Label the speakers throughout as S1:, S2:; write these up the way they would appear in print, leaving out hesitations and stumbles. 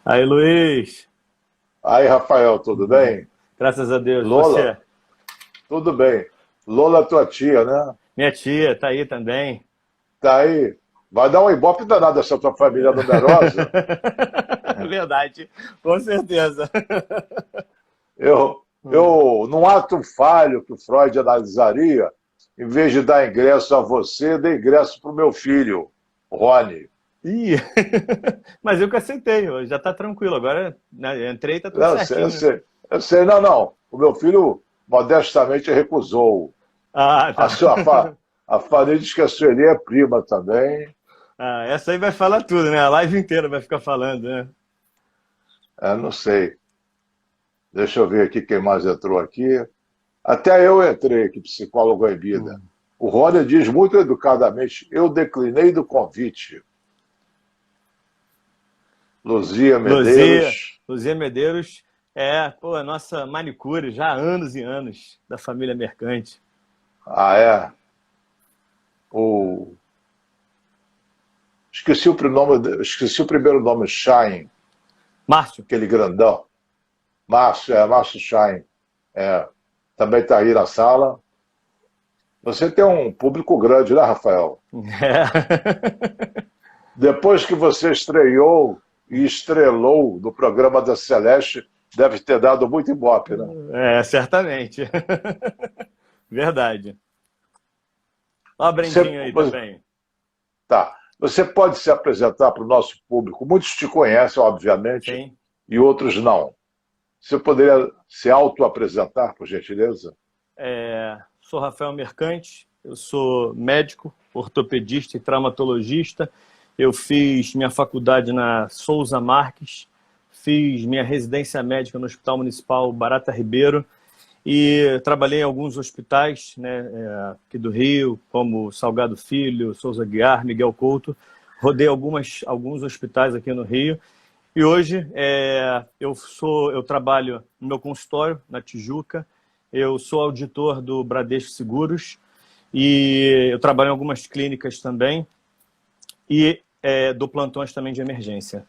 S1: Aí, Luiz.
S2: Aí, Rafael, tudo bem?
S1: Graças a Deus. Você?
S2: Lola, tudo bem. Lola, tua tia, né?
S1: Minha tia tá aí também.
S2: Tá aí. Vai dar um ibope danado essa tua família numerosa.
S1: Verdade, com certeza.
S2: Num ato falho que o Freud analisaria, em vez de dar ingresso a você, dei ingresso para o meu filho, Rony.
S1: Ih, mas eu que aceitei, já tá tranquilo. Agora né, entrei, tá tudo
S2: Não, eu sei, eu
S1: certinho.
S2: sei. Eu sei, não, não. O meu filho modestamente recusou.
S1: Ah, tá.
S2: A Fanny diz que a Sueli é prima também.
S1: Ah, essa aí vai falar tudo, né? A live inteira vai ficar falando, né?
S2: Não sei. Deixa eu ver aqui quem mais entrou aqui. Até eu entrei aqui, psicólogo em vida. O Rony diz muito educadamente: eu declinei do convite. Luzia
S1: Luzia,
S2: Medeiros.
S1: Luzia Medeiros pô, a nossa manicure já há anos e anos da família Mercante.
S2: Ah, é? O... Esqueci o primeiro nome, Shine,
S1: Márcio.
S2: aquele grandão. Márcio Shine. É, também está aí na sala. Você tem um público grande, né, Rafael?
S1: É.
S2: Depois que você estreou e estrelou no programa da Celeste, deve ter dado muito ibope, né?
S1: Certamente. Verdade. Ó a
S2: Você,
S1: Brendinha aí também.
S2: tá. Você pode se apresentar para o nosso público. Muitos te conhecem, obviamente,
S1: Sim.
S2: e outros não. Você poderia se auto-apresentar, por gentileza?
S1: Sou Rafael Mercante, eu sou médico, ortopedista e traumatologista. Eu fiz minha faculdade na Souza Marques, fiz minha residência médica no Hospital Municipal Barata Ribeiro e trabalhei em alguns hospitais, né, aqui do Rio, como Salgado Filho, Souza Guiar, Miguel Couto. Rodei alguns hospitais aqui no Rio. E hoje eu trabalho no meu consultório, na Tijuca. Eu sou auditor do Bradesco Seguros e eu trabalho em algumas clínicas também e dou plantões também de emergência.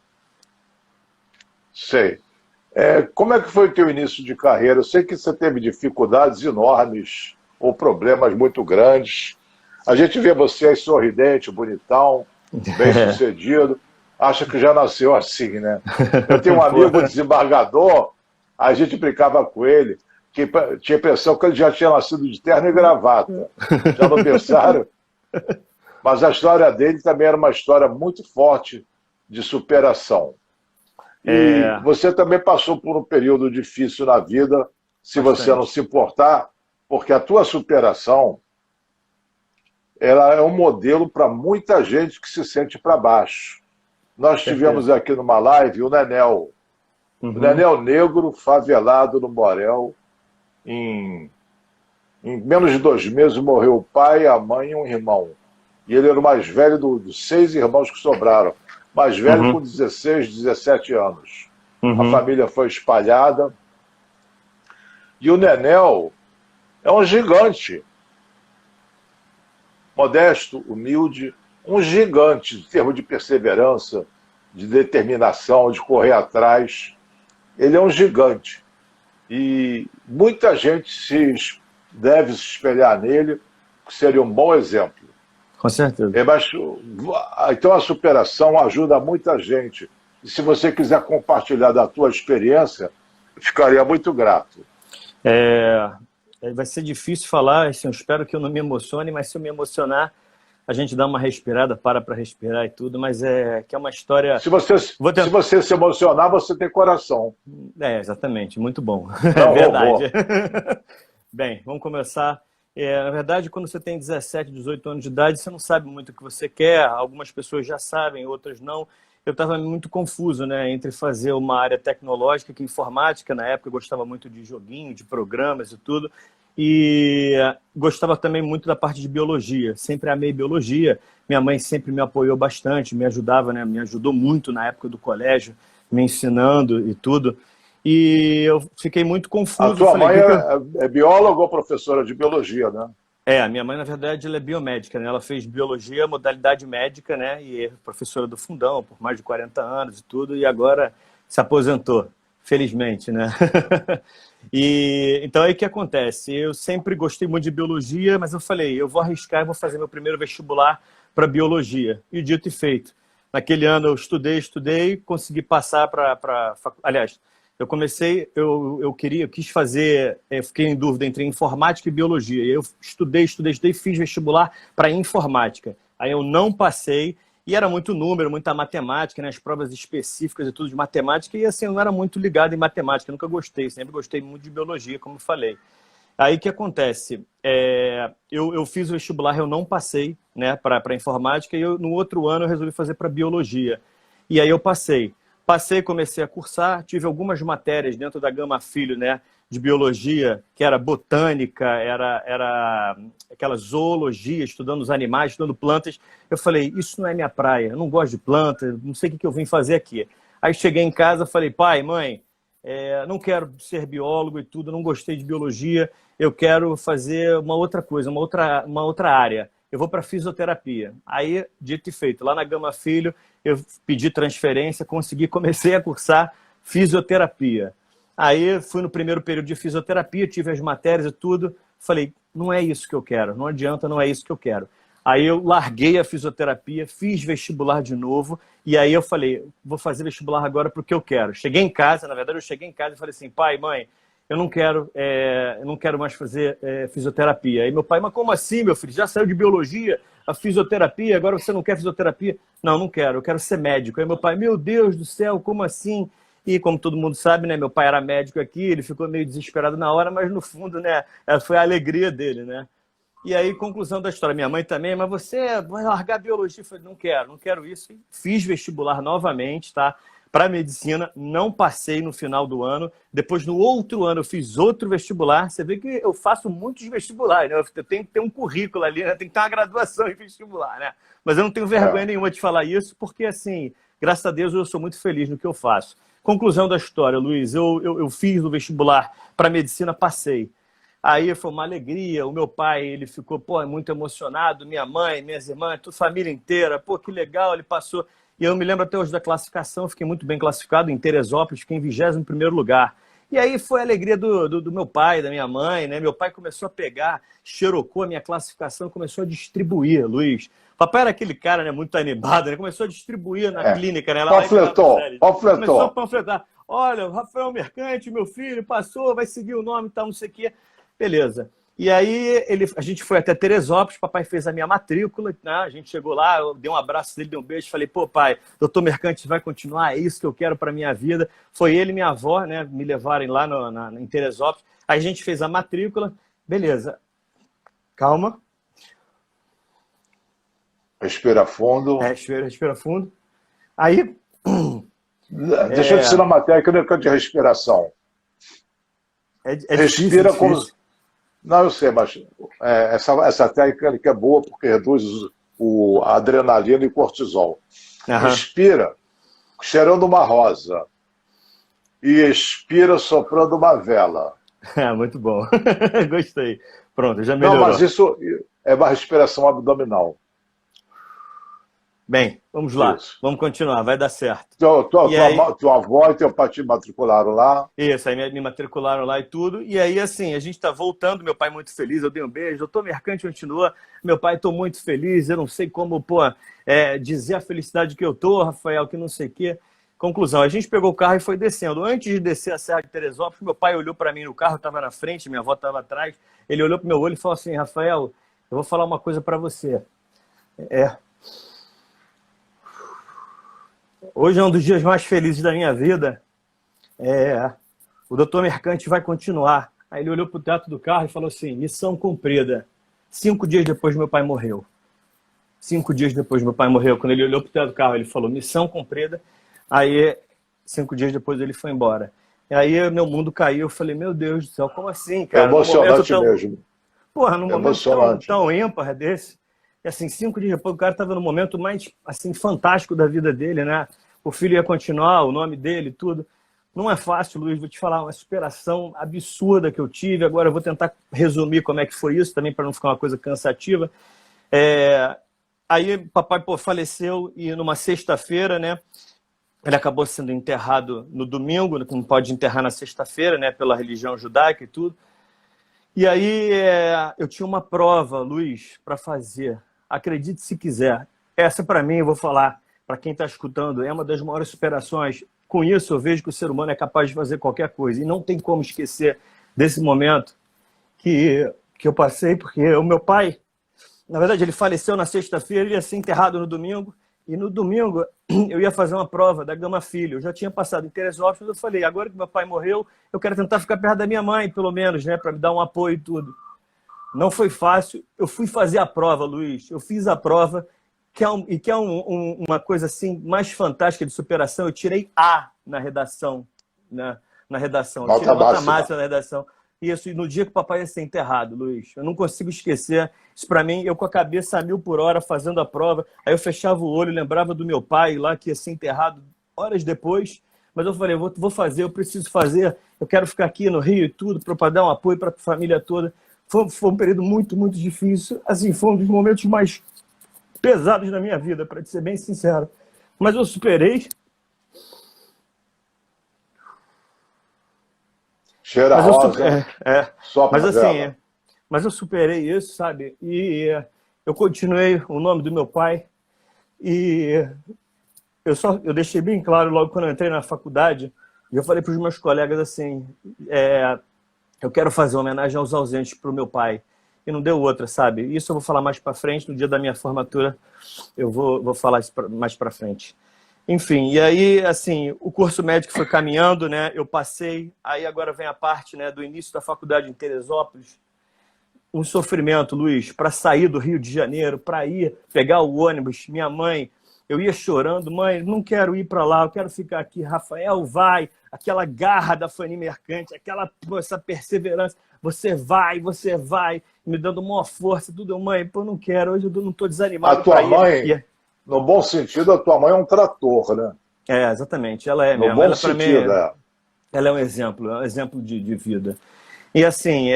S2: Sei. Como é que foi o teu início de carreira? Eu sei que você teve dificuldades enormes ou problemas muito grandes. A gente vê você aí sorridente, bonitão, bem-sucedido. Acha que já nasceu assim, né? Eu tenho um amigo desembargador, a gente brincava com ele, que tinha a impressão que ele já tinha nascido de terno e gravata. Já não pensaram? Mas a história dele também era uma história muito forte de superação. E você também passou por um período difícil na vida, se você não
S1: Bastante.
S2: se importar, porque a tua superação ela é um modelo para muita gente que se sente para baixo. Nós tivemos
S1: Certeza.
S2: aqui numa live o Nenel. O
S1: Uhum.
S2: Nenel negro, favelado no Borel. Em menos de 2 meses morreu o pai, a mãe e um irmão. E ele era o mais velho dos 6 irmãos que sobraram. Mais velho com
S1: Uhum.
S2: 16, 17 anos. A
S1: Uhum.
S2: família foi espalhada. E o Nenel é um gigante. Modesto, humilde, um gigante em termos de perseverança, de determinação, de correr atrás. Ele é um gigante. E muita gente deve se espelhar nele, que seria um bom exemplo.
S1: Com certeza.
S2: Então a superação ajuda muita gente. E se você quiser compartilhar da tua experiência, eu ficaria muito grato.
S1: Vai ser difícil falar, assim, eu espero que eu não me emocione, mas se eu me emocionar, a gente dá uma respirada, para respirar e tudo, mas que é uma história... Vou
S2: Se
S1: tentar...
S2: você se emocionar, você tem coração.
S1: Exatamente, muito bom. É
S2: Não
S1: verdade.
S2: robô.
S1: Bem, vamos começar. Na verdade, quando você tem 17, 18 anos de idade, você não sabe muito o que você quer, algumas pessoas já sabem, outras não. Eu estava muito confuso, né, entre fazer uma área tecnológica, que informática, na época eu gostava muito de joguinho, de programas e tudo, e gostava também muito da parte de biologia, sempre amei biologia, minha mãe sempre me apoiou bastante, me ajudava, né, me ajudou muito na época do colégio, me ensinando e tudo, e eu fiquei muito
S2: A
S1: confuso,
S2: tua
S1: falei, o
S2: mãe
S1: que que eu...
S2: é bióloga ou professora de biologia, né?
S1: A minha mãe, na verdade, ela é biomédica, né? Ela fez biologia, modalidade médica, né? E é professora do Fundão por mais de 40 anos e tudo. E agora Se aposentou, felizmente, né? E então aí o que acontece? Eu sempre gostei muito de biologia, mas eu falei, eu vou arriscar e vou fazer meu primeiro vestibular para biologia. E dito e feito. Naquele ano eu estudei, consegui passar para... Aliás, eu comecei, eu quis fazer, eu fiquei em dúvida entre informática e biologia. E eu estudei, fiz vestibular para informática. Aí eu não passei, e era muito número, muita matemática, né, as provas específicas e tudo de matemática, e assim, eu não era muito ligado em matemática, eu nunca gostei, sempre gostei muito de biologia, como eu falei. Aí o que acontece? Eu fiz o vestibular, eu não passei, né, para informática, e no outro ano eu resolvi fazer para biologia. E aí eu passei. Comecei a cursar, tive algumas matérias dentro da Gama Filho, né, de biologia, que era botânica, era aquela zoologia, estudando os animais, estudando plantas. Eu falei, isso não é minha praia, eu não gosto de planta, não sei o que eu vim fazer aqui. Aí cheguei em casa, falei, pai, mãe, não quero ser biólogo e tudo, não gostei de biologia, eu quero fazer uma outra coisa, uma outra área. Eu vou para fisioterapia. Aí, dito e feito, lá na Gama Filho, eu pedi transferência, comecei a cursar fisioterapia. Aí fui no primeiro período de fisioterapia, tive as matérias e tudo, falei, não é isso que eu quero, não adianta, não é isso que eu quero. Aí eu larguei a fisioterapia, fiz vestibular de novo, e aí eu falei, vou fazer vestibular agora porque eu quero. Cheguei em casa, na verdade eu cheguei em casa e falei assim, pai, mãe, eu não quero mais fazer fisioterapia. Aí meu pai, mas como assim, meu filho? Já saiu de biologia, a fisioterapia, agora você não quer fisioterapia? Não, não quero, eu quero ser médico. Aí meu pai, meu Deus do céu, como assim? E como todo mundo sabe, né, meu pai era médico aqui, ele ficou meio desesperado na hora, mas no fundo, né, foi a alegria dele, né? E aí, conclusão da história, minha mãe também, mas você vai largar a biologia? Eu falei, não quero isso. Fiz vestibular novamente, tá? Para medicina, não passei no final do ano. Depois, no outro ano, eu fiz outro vestibular. Você vê que eu faço muitos vestibulares, né? Eu tenho que ter um currículo ali, né? Tem que ter uma graduação em vestibular, né? Mas eu não tenho vergonha nenhuma de falar isso, porque, assim, graças a Deus, eu sou muito feliz no que eu faço. Conclusão da história, Luiz, eu fiz o vestibular para medicina, passei. Aí foi uma alegria, o meu pai, ele ficou, muito emocionado, minha mãe, minhas irmãs, toda a família inteira, que legal, ele passou. E eu me lembro até hoje da classificação, fiquei muito bem classificado em Teresópolis, fiquei em 21º lugar. E aí foi a alegria do meu pai, da minha mãe, né? Meu pai começou a pegar, xerocou a minha classificação, começou a distribuir, Luiz. Papai era aquele cara, né, muito animado, né? Começou a distribuir na clínica, né?
S2: Panfletou.
S1: Começou a panfletar. Olha, o Rafael Mercante, meu filho, passou, vai seguir o nome e tal, não sei o quê. Beleza. E aí a gente foi até Teresópolis, papai fez a minha matrícula, né? A gente chegou lá, eu dei um abraço dele, dei um beijo, falei, pai, doutor Mercante vai continuar, é isso que eu quero para minha vida. Foi ele e minha avó, né, me levarem lá em Teresópolis. Aí a gente fez a matrícula, beleza. Calma.
S2: Respira fundo.
S1: Respira fundo. Aí...
S2: Deixa eu te ensinar uma técnica de respiração. Respira como... Não, eu sei, mas essa técnica é boa porque reduz a adrenalina e o cortisol. Respira cheirando uma rosa e expira soprando uma vela.
S1: Muito bom. Gostei. Pronto, já melhorou.
S2: Não, mas isso é uma respiração abdominal.
S1: Bem, vamos lá. Isso. Vamos continuar, vai dar certo.
S2: Tua avó e teu pai te matricularam lá?
S1: Isso, aí me matricularam lá e tudo. E aí, assim, a gente está voltando, meu pai muito feliz, eu dei um beijo, doutor Mercante continua, meu pai, estou muito feliz, eu não sei como, dizer a felicidade que eu tô, Rafael, que não sei o quê. Conclusão, a gente pegou o carro e foi descendo. Antes de descer a Serra de Teresópolis, meu pai olhou para mim no carro, estava na frente, minha avó estava atrás, ele olhou para o meu olho e falou assim, Rafael, eu vou falar uma coisa para você. Hoje é um dos dias mais felizes da minha vida. O doutor Mercante vai continuar. Aí ele olhou para o teto do carro e falou assim, missão cumprida. 5 dias depois meu pai morreu. 5 dias depois meu pai morreu. Quando ele olhou para o teto do carro, ele falou, missão cumprida. Aí, 5 dias depois ele foi embora. E aí meu mundo caiu. Eu falei, meu Deus do céu, como assim, cara?
S2: É emocionante mesmo.
S1: Num momento tão ímpar desse. E assim, 5 dias depois, o cara estava no momento mais assim, fantástico da vida dele, né? O filho ia continuar, o nome dele, tudo. Não é fácil, Luiz, vou te falar, uma superação absurda que eu tive. Agora eu vou tentar resumir como é que foi isso, também para não ficar uma coisa cansativa. Aí papai faleceu e numa sexta-feira, né? Ele acabou sendo enterrado no domingo, não pode enterrar na sexta-feira, né, pela religião judaica e tudo. E aí eu tinha uma prova, Luiz, para fazer. Acredite se quiser. Essa, para mim, eu vou falar, para quem está escutando, é uma das maiores superações. Com isso, eu vejo que o ser humano é capaz de fazer qualquer coisa. E não tem como esquecer desse momento que eu passei, porque o meu pai, na verdade, ele faleceu na sexta-feira, ele ia ser enterrado no domingo. E no domingo eu ia fazer uma prova da Gama Filho. Eu já tinha passado em Teresópolis, eu falei, agora que meu pai morreu, eu quero tentar ficar perto da minha mãe, pelo menos, né, para me dar um apoio e tudo. Não foi fácil. Eu fui fazer a prova, Luiz. Eu fiz a prova, que é uma coisa assim mais fantástica de superação. Eu tirei A na redação, né? Na redação. Eu tirei nota máxima na redação. Isso, e no dia que o papai ia ser enterrado, Luiz, eu não consigo esquecer. Isso para mim, eu com a cabeça a 1000 por hora fazendo a prova, aí eu fechava o olho, lembrava do meu pai lá que ia ser enterrado horas depois, mas eu falei, vou fazer, eu preciso fazer, eu quero ficar aqui no Rio e tudo, para dar um apoio para a família toda. Foi um período muito, muito difícil, assim, foi um dos momentos mais pesados da minha vida, para ser bem sincero. Mas eu superei.
S2: Cheira mas rosa.
S1: Mas eu superei isso, sabe? E eu continuei o nome do meu pai. E eu deixei bem claro logo quando eu entrei na faculdade, e eu falei para os meus colegas assim, eu quero fazer uma homenagem aos ausentes para o meu pai. E não deu outra, sabe? Isso eu vou falar mais para frente, no dia da minha formatura eu vou falar isso mais para frente. Enfim, e aí, assim, o curso médico foi caminhando, né? Eu passei, aí agora vem a parte, né, do início da faculdade em Teresópolis. Um sofrimento, Luiz, para sair do Rio de Janeiro, para ir pegar o ônibus. Minha mãe, eu ia chorando, mãe, não quero ir para lá, eu quero ficar aqui. Rafael, vai. Aquela garra da Fanny Mercante, essa perseverança. Você vai, me dando uma força, tudo. Mãe, pô, não quero, hoje eu não estou desanimado.
S2: A tua mãe... No bom sentido, a tua mãe é um trator, né?
S1: Exatamente. Ela é mesmo.
S2: No bom sentido,
S1: ela é um exemplo de vida. E assim,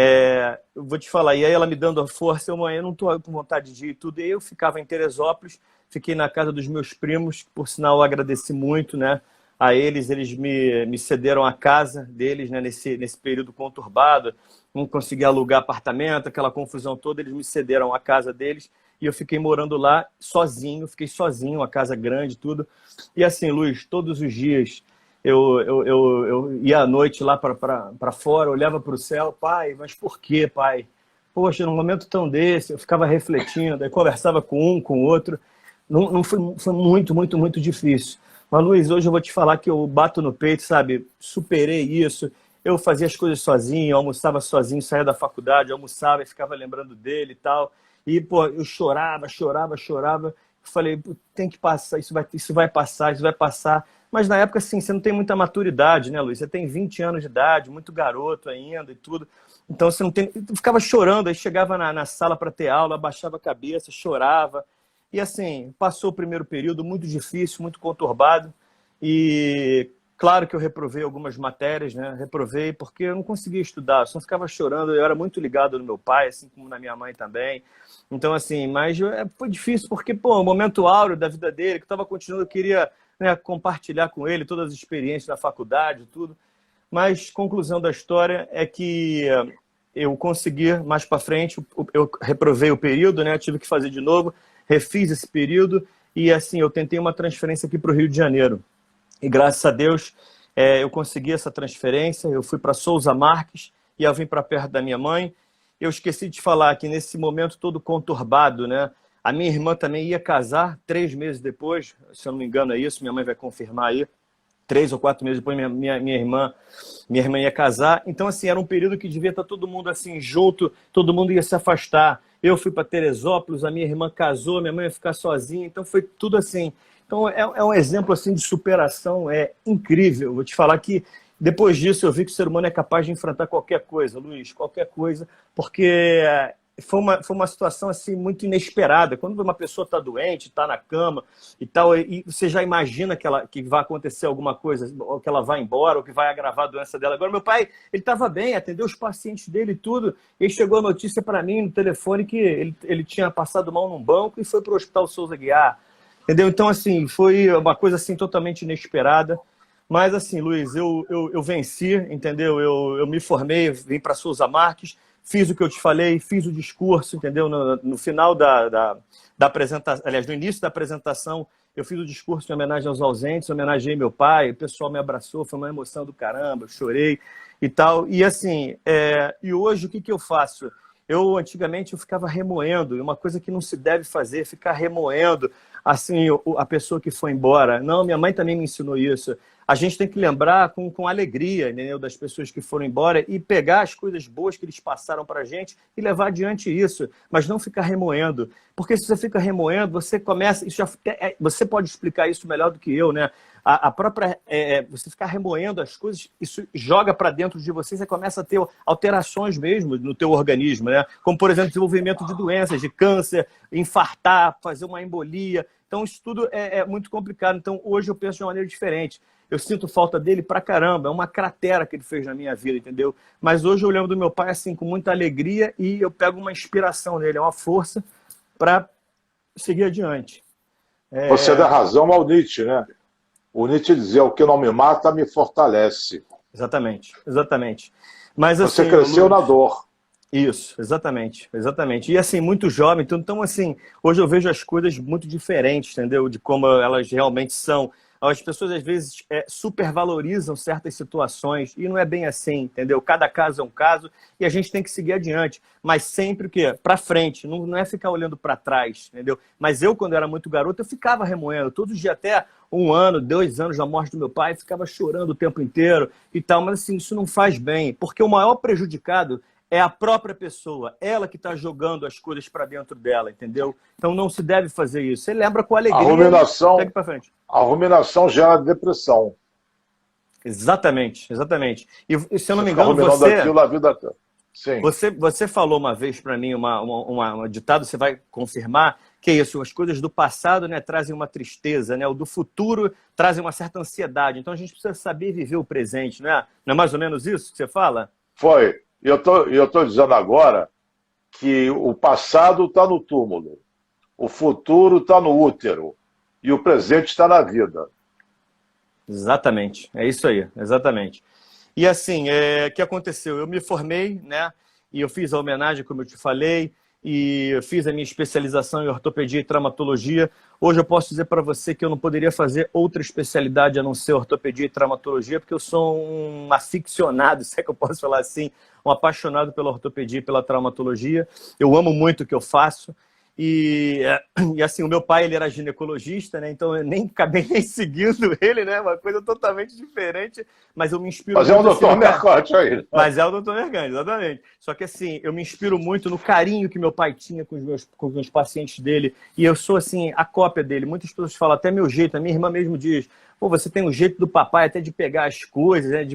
S1: eu vou te falar, e aí ela me dando a força, mãe, eu não estou com vontade de ir e tudo. E eu ficava em Teresópolis, fiquei na casa dos meus primos, que por sinal eu agradeci muito, né? A eles me cederam a casa deles, né? Nesse período conturbado, não consegui alugar apartamento, aquela confusão toda, eles me cederam a casa deles. E eu fiquei morando lá sozinho, uma casa grande, tudo. E assim, Luiz, todos os dias eu ia à noite lá para fora, olhava para o céu, pai, mas por quê, pai? Poxa, num momento tão desse, eu ficava refletindo, aí conversava com um, com o outro. Não foi muito, muito, muito difícil. Mas, Luiz, hoje eu vou te falar que eu bato no peito, sabe? Superei isso. Eu fazia as coisas sozinho, almoçava sozinho, saía da faculdade, almoçava e ficava lembrando dele e tal. E, pô, eu chorava. Eu falei, tem que passar, isso vai passar. Mas na época, assim, você não tem muita maturidade, né, Luiz? Você tem 20 anos de idade, muito garoto ainda e tudo. Então, você não tem... Eu ficava chorando, aí chegava na sala para ter aula, abaixava a cabeça, chorava. E, assim, passou o primeiro período muito difícil, muito conturbado. E... Claro que eu reprovei algumas matérias, né? Reprovei porque eu não conseguia estudar, eu só ficava chorando. Eu era muito ligado no meu pai, assim como na minha mãe também. Então, assim, mas foi difícil porque, pô, o momento áureo da vida dele, que estava continuando, eu queria, né, compartilhar com ele todas as experiências da faculdade, tudo. Mas, conclusão da história é que eu consegui mais para frente, eu reprovei o período, né? Tive que fazer de novo, refiz esse período e, assim, eu tentei uma transferência aqui para o Rio de Janeiro. E graças a Deus eu consegui essa transferência, eu fui para Souza Marques e eu vim para perto da minha mãe. Eu esqueci de falar que nesse momento todo conturbado, né? A minha irmã também ia casar 3 meses depois, se eu não me engano é isso, minha mãe vai confirmar aí. 3 ou 4 meses depois minha irmã ia casar. Então, assim, era um período que devia estar todo mundo assim junto, todo mundo ia se afastar. Eu fui para Teresópolis, a minha irmã casou, minha mãe ia ficar sozinha, então foi tudo assim... Então, é um exemplo assim, de superação incrível. Vou te falar que, depois disso, eu vi que o ser humano é capaz de enfrentar qualquer coisa, Luiz, qualquer coisa, porque foi uma situação assim, muito inesperada. Quando uma pessoa está doente, está na cama e tal, e você já imagina que vai acontecer alguma coisa, ou que ela vai embora, ou que vai agravar a doença dela. Agora, meu pai, ele estava bem, atendeu os pacientes dele e tudo, e aí chegou a notícia para mim no telefone que ele tinha passado mal num banco e foi para o Hospital Souza Aguiar. entendeu? Então, assim, foi uma coisa assim totalmente inesperada. Mas, assim, Luiz, eu venci, entendeu? Eu me formei, vim para Souza Marques, fiz o que eu te falei, fiz o discurso, entendeu? No final da apresentação, aliás, no início da apresentação, eu fiz o discurso em homenagem aos ausentes, homenageei meu pai, o pessoal me abraçou, foi uma emoção do caramba, eu chorei e tal. E, assim, e hoje o que eu faço? Antigamente, eu ficava remoendo, uma coisa que não se deve fazer, ficar remoendo, assim, a pessoa que foi embora. Não, minha mãe também me ensinou isso. A gente tem que lembrar com alegria, entendeu? Das pessoas que foram embora e pegar as coisas boas que eles passaram para a gente e levar adiante isso, mas não ficar remoendo. Porque se você fica remoendo, você começa... você pode explicar isso melhor do que eu, né? A própria... você ficar remoendo as coisas, isso joga para dentro de você começa a ter alterações mesmo no teu organismo, né? Como, por exemplo, desenvolvimento de doenças, de câncer, infartar, fazer uma embolia. Então, isso tudo é muito complicado. Então, hoje eu penso de uma maneira diferente. Eu sinto falta dele pra caramba, é uma cratera que ele fez na minha vida, entendeu? Mas hoje eu lembro do meu pai assim com muita alegria e eu pego uma inspiração nele, é uma força para seguir adiante.
S2: Você dá razão ao Nietzsche, né? O Nietzsche dizia, o que não me mata me fortalece.
S1: Exatamente, exatamente. Mas,
S2: você
S1: assim,
S2: cresceu na dor.
S1: Isso, exatamente, exatamente. E assim, muito jovem, então assim, hoje eu vejo as coisas muito diferentes, entendeu? De como elas realmente são. As pessoas às vezes supervalorizam certas situações e não é bem assim, entendeu? Cada caso é um caso e a gente tem que seguir adiante, mas sempre o quê? Para frente, não é ficar olhando para trás, entendeu? Mas eu, quando era muito garoto, eu ficava remoendo, todos os dias até 1 ano, 2 anos da morte do meu pai, ficava chorando o tempo inteiro e tal, mas assim, isso não faz bem, porque o maior prejudicado é a própria pessoa, ela que está jogando as coisas para dentro dela, entendeu? Então não se deve fazer isso. Você lembra com alegria e segue para frente.
S2: A ruminação gera depressão.
S1: Exatamente, exatamente. E se eu não me
S2: fica
S1: engano,
S2: ruminando aquilo a vida toda. Sim.
S1: Você falou uma vez para mim, uma ditado, você vai confirmar, que é isso, as coisas do passado, né, trazem uma tristeza, né, o do futuro trazem uma certa ansiedade. Então a gente precisa saber viver o presente, né? Não é mais ou menos isso que você fala?
S2: Foi. E eu tô dizendo agora que o passado está no túmulo, o futuro está no útero e o presente está na vida.
S1: Exatamente, é isso aí, exatamente. E assim, o que aconteceu? Eu me formei, né? E eu fiz a homenagem, como eu te falei, e eu fiz a minha especialização em ortopedia e traumatologia. Hoje eu posso dizer para você que eu não poderia fazer outra especialidade a não ser ortopedia e traumatologia, porque eu sou um aficionado, se é que eu posso falar assim, um apaixonado pela ortopedia e pela traumatologia. Eu amo muito o que eu faço. E assim, o meu pai, ele era ginecologista, né? Então eu nem acabei nem seguindo ele, né? Uma coisa totalmente diferente, mas eu me inspiro
S2: muito... Mas é o doutor Mercante aí. Né?
S1: Mas é o doutor Mercante, exatamente. Só que assim, eu me inspiro muito no carinho que meu pai tinha com os meus pacientes dele, e eu sou assim, a cópia dele. Muitas pessoas falam, até meu jeito, a minha irmã mesmo diz, pô, você tem um jeito do papai até de pegar as coisas, né?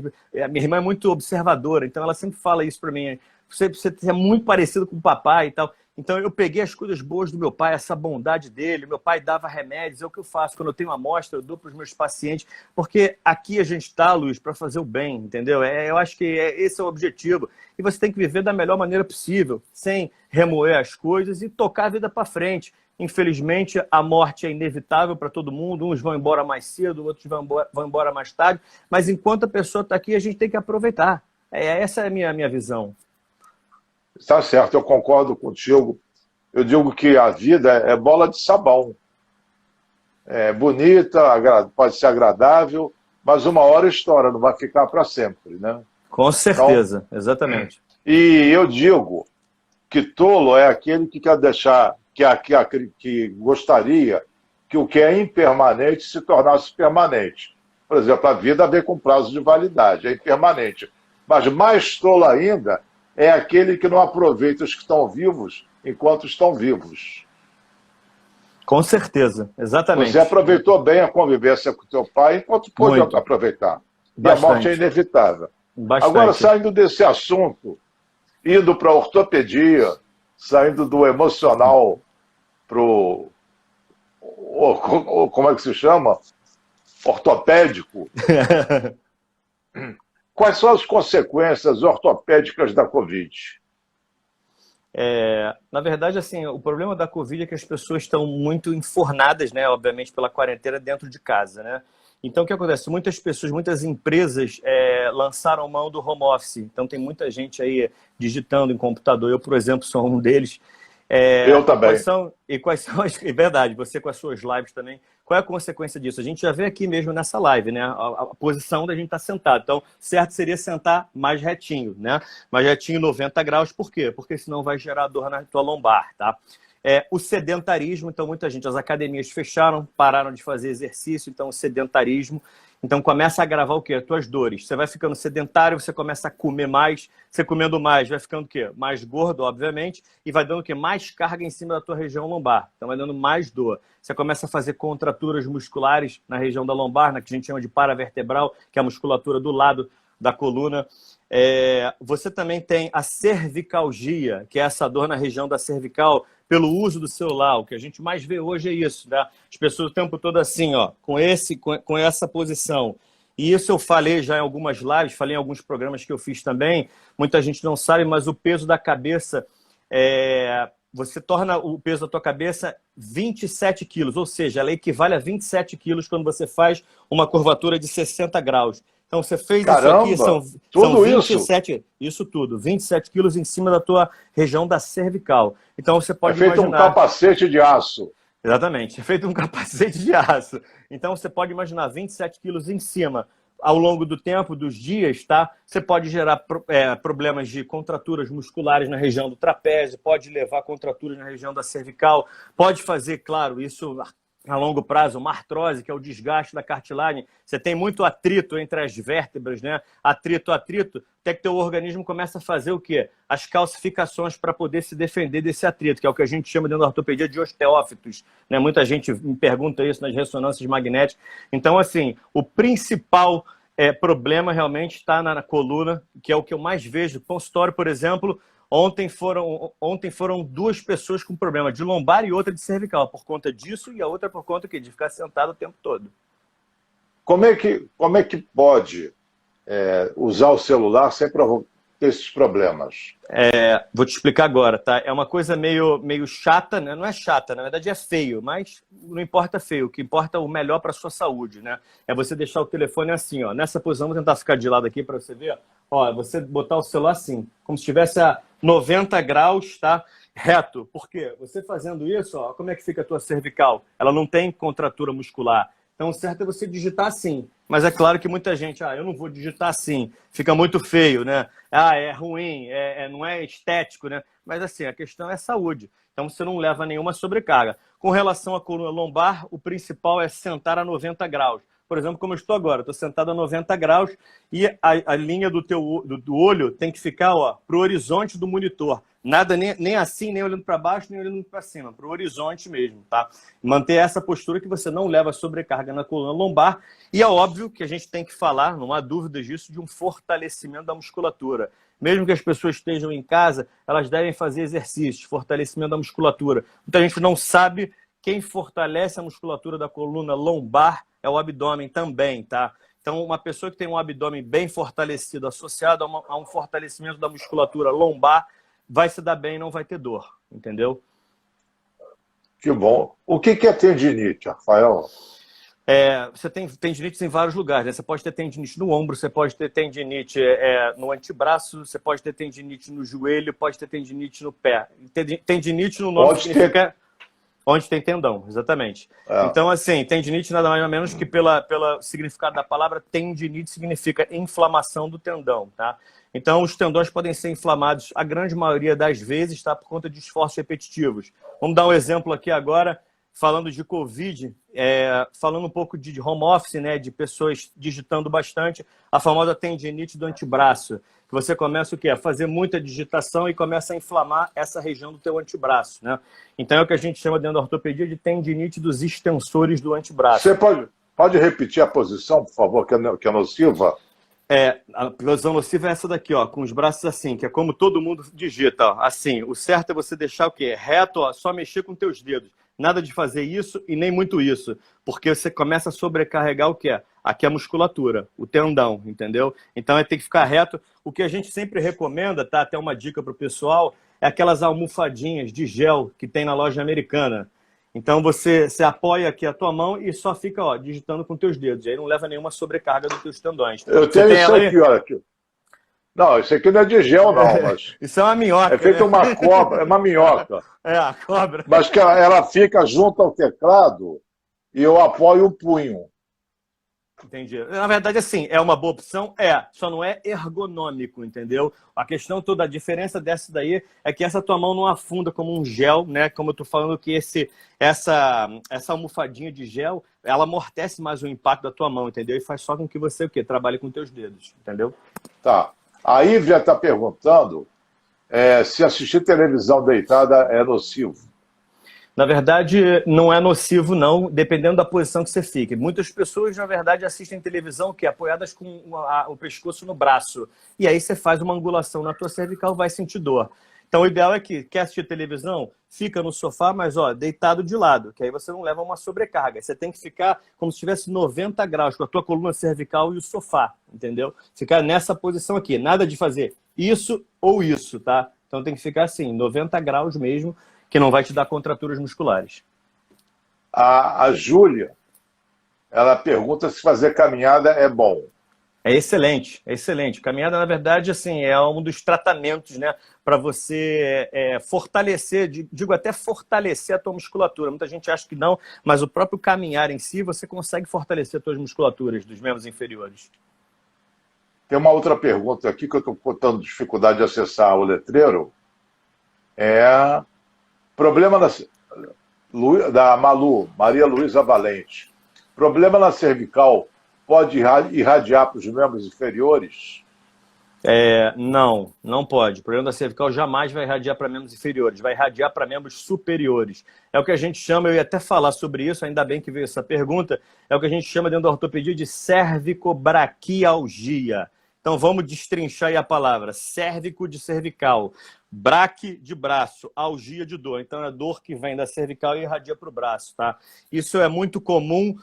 S1: A minha irmã é muito observadora, então ela sempre fala isso para mim, você é muito parecido com o papai e tal. Então eu peguei as coisas boas do meu pai, essa bondade dele, meu pai dava remédios, é o que eu faço, quando eu tenho uma amostra, eu dou para os meus pacientes, porque aqui a gente está, Luiz, para fazer o bem, entendeu? Eu acho que esse é o objetivo, e você tem que viver da melhor maneira possível, sem remoer as coisas e tocar a vida para frente. Infelizmente, a morte é inevitável para todo mundo, uns vão embora mais cedo, outros vão embora mais tarde, mas enquanto a pessoa está aqui, a gente tem que aproveitar. Essa é a minha visão.
S2: Está certo, eu concordo contigo. Eu digo que a vida é bola de sabão. É bonita, pode ser agradável, mas uma hora estoura, não vai ficar para sempre, né?
S1: Com certeza, então, exatamente.
S2: E eu digo que tolo é aquele que quer deixar, que gostaria que o que é impermanente se tornasse permanente. Por exemplo, a vida vem com prazo de validade, é impermanente. Mas mais tolo ainda é aquele que não aproveita os que estão vivos enquanto estão vivos.
S1: Com certeza, exatamente.
S2: Você aproveitou bem a convivência com o teu pai enquanto pôde aproveitar.
S1: Bastante.
S2: E a morte é inevitável.
S1: Bastante.
S2: Agora, saindo desse assunto, indo para a ortopedia, saindo do emocional para o... Como é que se chama? Ortopédico. Quais são as consequências ortopédicas da Covid?
S1: Na verdade, assim, o problema da Covid é que as pessoas estão muito enfornadas, né, obviamente, pela quarentena dentro de casa, né? Então, o que acontece? Muitas pessoas, muitas empresas lançaram mão do home office. Então, tem muita gente aí digitando em computador. Eu, por exemplo, sou um deles.
S2: Eu também.
S1: Quais são é verdade, você com as suas lives também. Qual é a consequência disso? A gente já vê aqui mesmo nessa live, né? A posição da gente estar sentado. Então, certo seria sentar mais retinho, né? Mais retinho, 90 graus. Por quê? Porque senão vai gerar dor na tua lombar, tá? O sedentarismo, então muita gente, as academias fecharam, pararam de fazer exercício, então o sedentarismo, então começa a agravar o quê? As tuas dores. Você vai ficando sedentário, você começa a comer mais, você comendo mais, vai ficando o quê? Mais gordo, obviamente, e vai dando o quê? Mais carga em cima da tua região lombar, então vai dando mais dor. Você começa a fazer contraturas musculares na região da lombar, na que a gente chama de paravertebral, que é a musculatura do lado da coluna. Você também tem a cervicalgia, que é essa dor na região da cervical, pelo uso do celular. O que a gente mais vê hoje é isso, né? As pessoas o tempo todo assim, ó, com essa posição. E isso eu falei já em algumas lives, falei em alguns programas que eu fiz também. Muita gente não sabe, mas o peso da cabeça, você torna o peso da tua cabeça 27 quilos, ou seja, ela equivale a 27 quilos quando você faz uma curvatura de 60 graus. Então, você fez
S2: Caramba,
S1: isso aqui,
S2: tudo
S1: são 27, isso tudo, 27 quilos em cima da tua região da cervical. Então, você pode
S2: feito
S1: imaginar...
S2: um capacete de aço.
S1: Exatamente, é feito um capacete de aço. Então, você pode imaginar 27 quilos em cima. Ao longo do tempo, dos dias, tá? Você pode gerar problemas de contraturas musculares na região do trapézio, pode levar a contraturas na região da cervical, pode fazer, claro, isso a longo prazo, uma artrose, que é o desgaste da cartilagem. Você tem muito atrito entre as vértebras, né? Atrito, até que teu organismo começa a fazer o quê? As calcificações para poder se defender desse atrito, que é o que a gente chama dentro da ortopedia de osteófitos, né? Muita gente me pergunta isso nas ressonâncias magnéticas. Então, assim, o principal problema realmente está na coluna, que é o que eu mais vejo. No consultório, por exemplo, ontem foram 2 pessoas com problema de lombar e outra de cervical, por conta disso, e a outra por conta de ficar sentado o tempo todo.
S2: Como é que pode usar o celular sem provocar esses problemas?
S1: Vou te explicar agora, tá? É uma coisa meio chata, né? Não é chata, na verdade é feio, mas não importa feio, o que importa é o melhor para a sua saúde, né? É você deixar o telefone assim, ó, nessa posição. Vou tentar ficar de lado aqui para você ver, ó, você botar o celular assim, como se estivesse a 90 graus, tá? Reto. Por quê? Você fazendo isso, ó, como é que fica a tua cervical? Ela não tem contratura muscular. Então, o certo é você digitar assim. Mas é claro que muita gente, eu não vou digitar assim, fica muito feio, né? É ruim, não é estético, né? Mas assim, a questão é saúde. Então, você não leva nenhuma sobrecarga. Com relação à coluna lombar, o principal é sentar a 90 graus. Por exemplo, como eu estou agora, estou sentado a 90 graus e a linha do olho tem que ficar para o horizonte do monitor. Nada, nem assim, nem olhando para baixo, nem olhando para cima, para o horizonte mesmo, tá? Manter essa postura que você não leva sobrecarga na coluna lombar. E é óbvio que a gente tem que falar, não há dúvidas disso, de um fortalecimento da musculatura. Mesmo que as pessoas estejam em casa, elas devem fazer exercícios, fortalecimento da musculatura. Muita gente não sabe, quem fortalece a musculatura da coluna lombar é o abdômen também, tá? Então, uma pessoa que tem um abdômen bem fortalecido, associado a um fortalecimento da musculatura lombar, vai se dar bem e não vai ter dor, entendeu?
S2: Que bom. O que é tendinite, Rafael?
S1: Você tem tendinite em vários lugares, né? Você pode ter tendinite no ombro, você pode ter tendinite no antebraço, você pode ter tendinite no joelho, pode ter tendinite no pé. Tendinite no nome significa... Onde tem tendão, exatamente. Então, assim, tendinite nada mais ou menos que pelo significado da palavra, tendinite significa inflamação do tendão, tá? Então, os tendões podem ser inflamados, a grande maioria das vezes, tá? Por conta de esforços repetitivos. Vamos dar um exemplo aqui agora, falando de Covid, falando um pouco de home office, né? De pessoas digitando bastante, a famosa tendinite do antebraço. Que você começa o quê? A fazer muita digitação e começa a inflamar essa região do teu antebraço, né? Então é o que a gente chama dentro da ortopedia de tendinite dos extensores do antebraço.
S2: Você pode repetir a posição, por favor, que é nociva?
S1: A posição nociva é essa daqui, ó, com os braços assim, que é como todo mundo digita, ó, assim. O certo é você deixar o quê? Reto, ó, só mexer com teus dedos. Nada de fazer isso e nem muito isso, porque você começa a sobrecarregar o quê? Aqui a musculatura, o tendão, entendeu? Então tem que ficar reto. O que a gente sempre recomenda, tá? Até uma dica para o pessoal, é aquelas almofadinhas de gel que tem na loja americana. Então você apoia aqui a tua mão e só fica, ó, digitando com teus dedos. E aí não leva nenhuma sobrecarga dos teus tendões.
S2: Eu
S1: Você
S2: tenho
S1: tem
S2: isso
S1: ela aí?
S2: aqui, olha aqui. Não, isso aqui não é de gel, não, mas
S1: Isso é uma minhoca,
S2: é feito
S1: né?
S2: uma cobra, é uma minhoca.
S1: É, a cobra.
S2: Mas que ela fica junto ao teclado e eu apoio o punho.
S1: Entendi. Na verdade, assim, é uma boa opção? Só não é ergonômico, entendeu? A questão toda, a diferença dessa daí é que essa tua mão não afunda como um gel, né? Como eu tô falando que essa almofadinha de gel, ela amortece mais o impacto da tua mão, entendeu? E faz só com que você, o quê? Trabalhe com teus dedos, entendeu?
S2: Tá. A Ívia está perguntando se assistir televisão deitada é nocivo.
S1: Na verdade, não é nocivo, não, dependendo da posição que você fique. Muitas pessoas, na verdade, assistem televisão que é apoiadas com o pescoço no braço. E aí você faz uma angulação na tua cervical, vai sentir dor. Então, o ideal é que, quer assistir televisão, fica no sofá, mas ó, deitado de lado, que aí você não leva uma sobrecarga. Você tem que ficar como se estivesse 90 graus, com a tua coluna cervical e o sofá, entendeu? Ficar nessa posição aqui, nada de fazer isso ou isso, tá? Então tem que ficar assim, 90 graus mesmo, que não vai te dar contraturas musculares.
S2: A Júlia, ela pergunta se fazer caminhada é bom.
S1: É excelente, é excelente. Caminhada, na verdade, assim, é um dos tratamentos, né, para você fortalecer, digo até fortalecer a tua musculatura. Muita gente acha que não, mas o próprio caminhar em si, você consegue fortalecer as tuas musculaturas dos membros inferiores.
S2: Tem uma outra pergunta aqui que eu estou contando dificuldade de acessar o letreiro. Problema da Malu, Maria Luísa Valente. Problema na cervical pode irradiar para os membros inferiores?
S1: Não pode. O problema da cervical jamais vai irradiar para membros inferiores, vai irradiar para membros superiores. É o que a gente chama, eu ia até falar sobre isso, ainda bem que veio essa pergunta, é o que a gente chama dentro da ortopedia de cervicobraquialgia. Então vamos destrinchar aí a palavra. Cérvico de cervical, braque de braço, algia de dor. Então é dor que vem da cervical e irradia para o braço, tá? Isso é muito comum.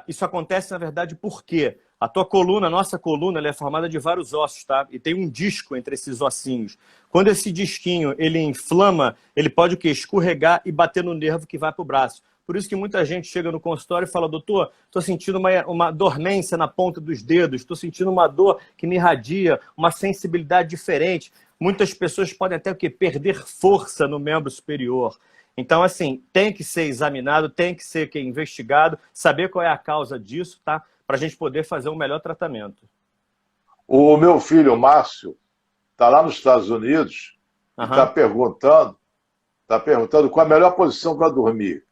S1: Isso acontece, na verdade, por quê? A tua coluna, a nossa coluna, ela é formada de vários ossos, tá? E tem um disco entre esses ossinhos. Quando esse disquinho, ele inflama, ele pode o quê? Escorregar e bater no nervo que vai para o braço. Por isso que muita gente chega no consultório e fala, doutor, estou sentindo uma dormência na ponta dos dedos, estou sentindo uma dor que me irradia, uma sensibilidade diferente. Muitas pessoas podem até o quê? Perder força no membro superior. Então, assim, tem que ser examinado, tem que ser investigado, saber qual é a causa disso, tá? Para a gente poder fazer um melhor tratamento.
S2: O meu filho, Márcio, está lá nos Estados Unidos e está perguntando qual a melhor posição para dormir.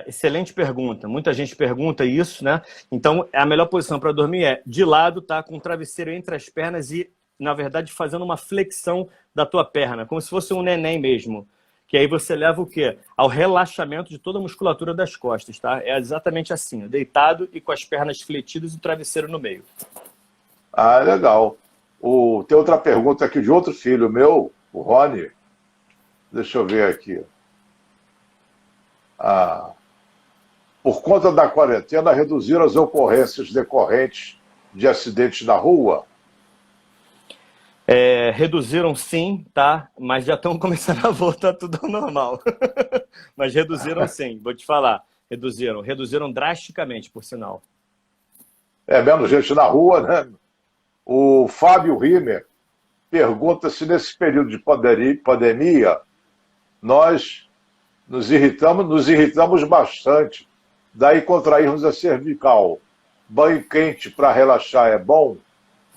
S1: Excelente pergunta. Muita gente pergunta isso, né? Então, a melhor posição para dormir é de lado, tá? Com o travesseiro entre as pernas e, na verdade, fazendo uma flexão da tua perna, como se fosse um neném mesmo. Que aí você leva o quê? Ao relaxamento de toda a musculatura das costas, tá? É exatamente assim, deitado e com as pernas fletidas e o travesseiro no meio.
S2: Ah, legal. Tem outra pergunta aqui de outro filho meu, o Rony. Deixa eu ver aqui. Por conta da quarentena, reduziram as ocorrências decorrentes de acidentes na rua?
S1: Reduziram sim, tá? Mas já estão começando a voltar tudo ao normal. Mas reduziram sim, vou te falar. Reduziram drasticamente, por sinal.
S2: Menos gente na rua, né? O Fábio Rimmer pergunta se nesse período de pandemia nós nos irritamos bastante. Daí contrairmos a cervical. Banho quente para relaxar é bom?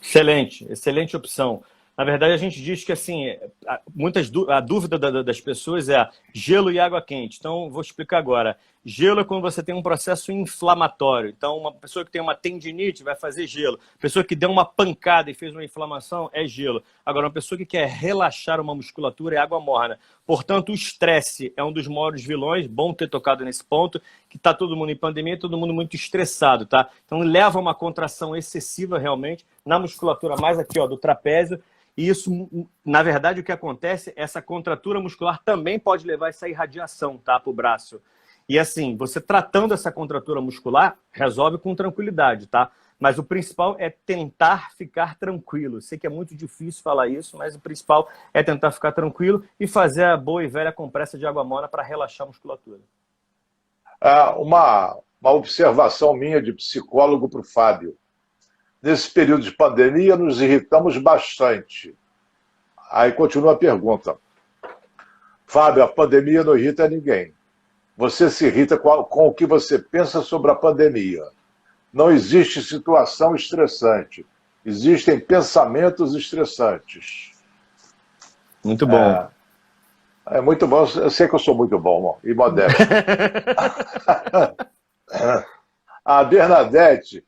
S1: Excelente opção. Na verdade, a gente diz que assim, a dúvida das pessoas é gelo e água quente. Então, vou explicar agora. Gelo é quando você tem um processo inflamatório. Então, uma pessoa que tem uma tendinite vai fazer gelo. Pessoa que deu uma pancada e fez uma inflamação é gelo. Agora, uma pessoa que quer relaxar uma musculatura é água morna. Portanto, o estresse é um dos maiores vilões. Bom ter tocado nesse ponto, que está todo mundo em pandemia, todo mundo muito estressado, tá? Então, leva a uma contração excessiva realmente na musculatura mais aqui, ó, do trapézio. E isso, na verdade, o que acontece, essa contratura muscular também pode levar essa irradiação, tá, para o braço. E assim, você tratando essa contratura muscular, resolve com tranquilidade, tá? Mas o principal é tentar ficar tranquilo. Sei que é muito difícil falar isso, mas o principal é tentar ficar tranquilo e fazer a boa e velha compressa de água morna para relaxar a musculatura.
S2: Uma observação minha de psicólogo para o Fábio. Nesse período de pandemia, nos irritamos bastante. Aí continua a pergunta. Fábio, a pandemia não irrita ninguém. Você se irrita com o que você pensa sobre a pandemia. Não existe situação estressante. Existem pensamentos estressantes.
S1: Muito bom.
S2: É muito bom. Eu sei que eu sou muito bom, irmão, e modesto. A Bernadette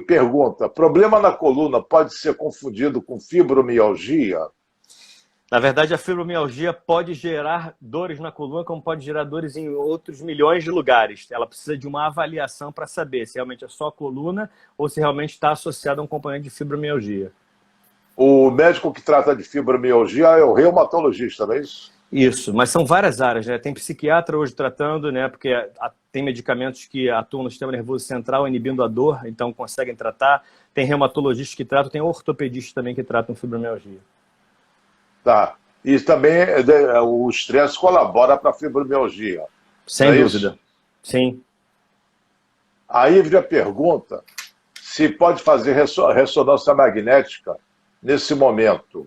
S2: pergunta: problema na coluna pode ser confundido com fibromialgia?
S1: Na verdade, a fibromialgia pode gerar dores na coluna, como pode gerar dores em outros milhões de lugares. Ela precisa de uma avaliação para saber se realmente é só a coluna ou se realmente está associado a um componente de fibromialgia.
S2: O médico que trata de fibromialgia é o reumatologista, não é isso?
S1: Isso, mas são várias áreas, né? Tem psiquiatra hoje tratando, né? Porque tem medicamentos que atuam no sistema nervoso central, inibindo a dor, então conseguem tratar. Tem reumatologistas que tratam, tem ortopedistas também que tratam fibromialgia.
S2: Tá. E também o estresse colabora para a fibromialgia.
S1: Sem dúvida. Isso? Sim.
S2: A Ívria pergunta se pode fazer ressonância magnética nesse momento.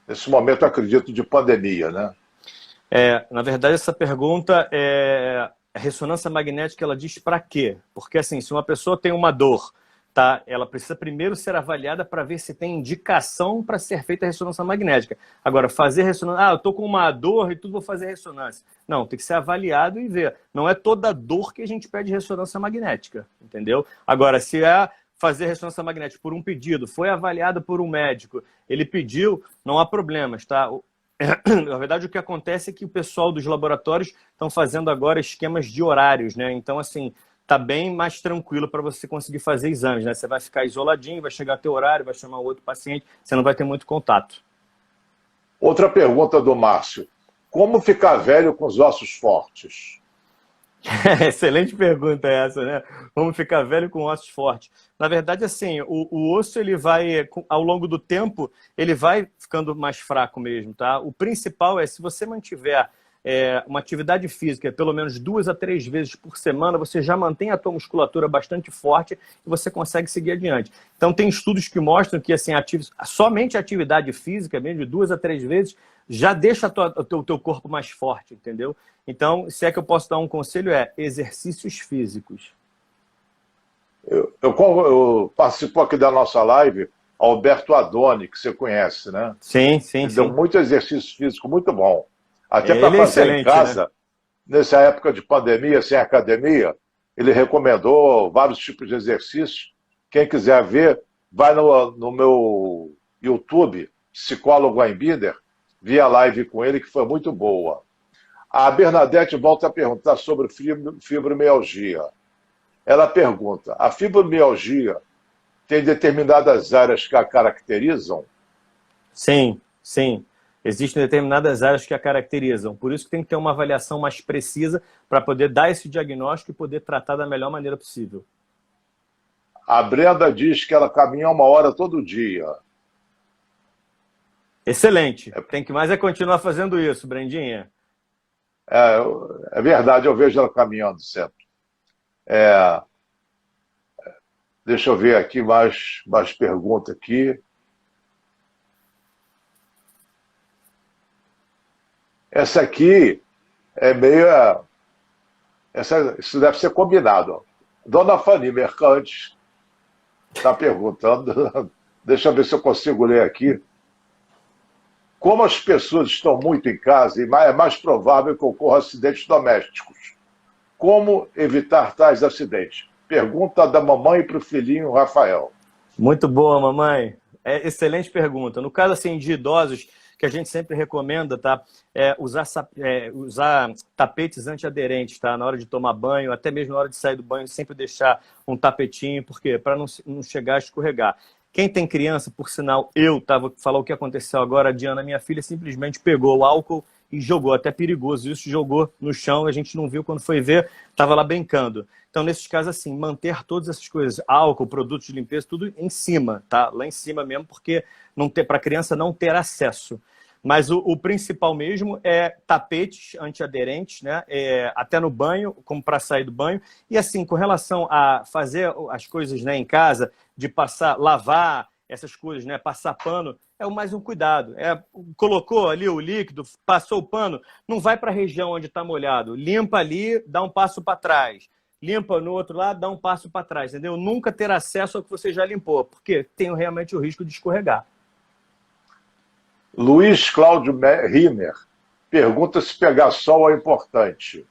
S2: Nesse momento, acredito, de pandemia, né?
S1: Na verdade, essa pergunta a ressonância magnética, ela diz para quê? Porque, assim, se uma pessoa tem uma dor, tá? Ela precisa primeiro ser avaliada para ver se tem indicação para ser feita a ressonância magnética. Agora, fazer ressonância... eu estou com uma dor e tudo, vou fazer ressonância. Não, tem que ser avaliado e ver. Não é toda dor que a gente pede ressonância magnética, entendeu? Agora, se fazer ressonância magnética por um pedido, foi avaliado por um médico, ele pediu, não há problemas, tá? Na verdade, o que acontece é que o pessoal dos laboratórios estão fazendo agora esquemas de horários, né? Então, assim, tá bem mais tranquilo para você conseguir fazer exames, né? Você vai ficar isoladinho, vai chegar teu horário, vai chamar outro paciente, você não vai ter muito contato.
S2: Outra pergunta do Márcio. Como ficar velho com os ossos fortes?
S1: Excelente pergunta essa, né? Vamos ficar velho com ossos fortes. Na verdade, assim, o osso, ele vai, ao longo do tempo, ele vai ficando mais fraco mesmo, tá? O principal é, se você mantiver uma atividade física pelo menos 2 a 3 vezes por semana, você já mantém a tua musculatura bastante forte e você consegue seguir adiante. Então, tem estudos que mostram que, assim, somente a atividade física, mesmo de 2 a 3 vezes, já deixa o teu corpo mais forte, entendeu? Então, se é que eu posso dar um conselho, exercícios físicos.
S2: Eu participou aqui da nossa live, Alberto Adoni, que você conhece, né?
S1: Sim.
S2: Deu muito exercício físico, muito bom. Até para fazer em casa, né? Nessa época de pandemia, sem academia, ele recomendou vários tipos de exercícios. Quem quiser ver, vai no meu YouTube, Psicólogo Einbinder, vi a live com ele, que foi muito boa. A Bernadette volta a perguntar sobre fibromialgia. Ela pergunta, a fibromialgia tem determinadas áreas que a caracterizam?
S1: Sim. Existem determinadas áreas que a caracterizam. Por isso que tem que ter uma avaliação mais precisa para poder dar esse diagnóstico e poder tratar da melhor maneira possível.
S2: A Brenda diz que ela caminha 1 hora todo dia.
S1: Excelente. Tem que mais continuar fazendo isso, Brendinha.
S2: É verdade, eu vejo ela caminhando sempre. Deixa eu ver aqui mais perguntas aqui. Essa aqui é meio... Isso deve ser combinado. Dona Fanny Mercante está perguntando, deixa eu ver se eu consigo ler aqui. Como as pessoas estão muito em casa, é mais provável que ocorram acidentes domésticos. Como evitar tais acidentes? Pergunta da mamãe para o filhinho Rafael.
S1: Muito boa, mamãe. Excelente pergunta. No caso assim, de idosos, que a gente sempre recomenda, tá? Usar tapetes antiaderentes, tá? Na hora de tomar banho, até mesmo na hora de sair do banho, sempre deixar um tapetinho, por quê? Para não chegar a escorregar. Quem tem criança, por sinal, falar o que aconteceu agora, a Diana, minha filha, simplesmente pegou o álcool e jogou, até perigoso isso, jogou no chão, a gente não viu, quando foi ver, estava lá brincando. Então, nesses casos, assim, manter todas essas coisas, álcool, produtos de limpeza, tudo em cima, tá? Lá em cima mesmo, porque para a criança não ter acesso. Mas o principal mesmo é tapetes antiaderentes, né? Até no banho, como para sair do banho. E assim, com relação a fazer as coisas, né, em casa, de passar, lavar essas coisas, né, passar pano, é mais um cuidado. Colocou ali o líquido, passou o pano, não vai para a região onde está molhado. Limpa ali, dá um passo para trás. Limpa no outro lado, dá um passo para trás, entendeu? Nunca ter acesso ao que você já limpou, porque tem realmente o risco de escorregar.
S2: Luiz Cláudio Rimmer pergunta se pegar sol é importante.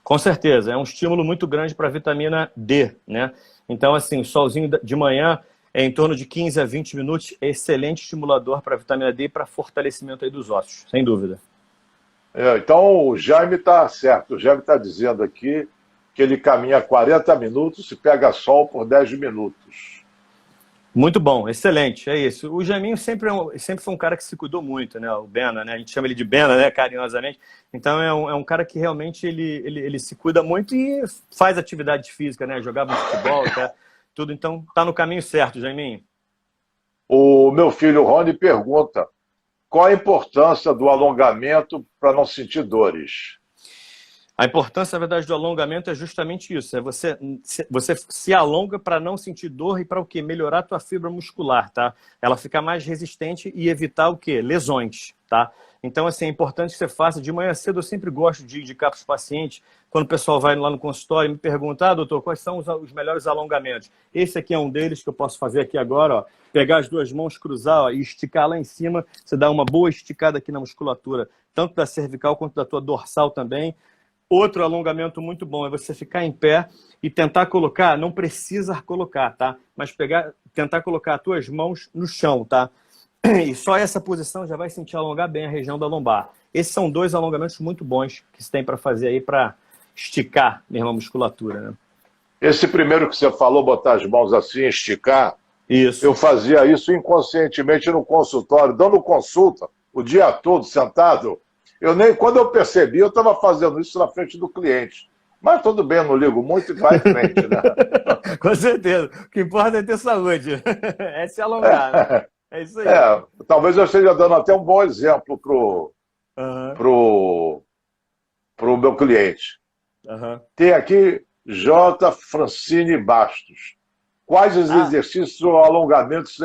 S1: Com certeza, é um estímulo muito grande para a vitamina D, né? Então, assim, o solzinho de manhã é em torno de 15 a 20 minutos, é excelente estimulador para a vitamina D e para fortalecimento aí dos ossos, sem dúvida.
S2: Então, o Jaime está certo. O Jaime está dizendo aqui que ele caminha 40 minutos e pega sol por 10 minutos.
S1: Muito bom, excelente, é isso. O Jaiminho sempre foi um cara que se cuidou muito, né? O Bena, né? A gente chama ele de Bena, né? Carinhosamente. Então é um cara que realmente ele se cuida muito e faz atividade física, né? Jogava futebol, tá? Tudo. Então tá no caminho certo, Jaiminho.
S2: O meu filho Rony pergunta qual a importância do alongamento para não sentir dores.
S1: A importância, na verdade, do alongamento é justamente isso. É você se alonga para não sentir dor e para o quê? Melhorar a tua fibra muscular, tá? Ela ficar mais resistente e evitar o quê? Lesões, tá? Então, assim, é importante que você faça. De manhã cedo, eu sempre gosto de indicar para os pacientes, quando o pessoal vai lá no consultório e me pergunta, doutor, quais são os melhores alongamentos? Esse aqui é um deles que eu posso fazer aqui agora, ó. Pegar as duas mãos, cruzar, ó, e esticar lá em cima. Você dá uma boa esticada aqui na musculatura, tanto da cervical quanto da tua dorsal também. Outro alongamento muito bom é você ficar em pé e tentar colocar, não precisa colocar, tá? Mas tentar colocar as tuas mãos no chão, tá? E só essa posição já vai sentir alongar bem a região da lombar. Esses são dois alongamentos muito bons que você tem para fazer aí para esticar mesmo a musculatura, né?
S2: Esse primeiro que você falou, botar as mãos assim, esticar,
S1: isso.
S2: Eu fazia isso inconscientemente no consultório, dando consulta o dia todo, sentado. Quando eu percebi, eu estava fazendo isso na frente do cliente. Mas tudo bem, eu não ligo muito e vai em frente, né?
S1: Com certeza. O que importa é ter saúde. É se alongar, né? É isso aí.
S2: Talvez eu esteja dando até um bom exemplo pro meu cliente. Tem aqui J. Francine Bastos. Quais os exercícios ou alongamentos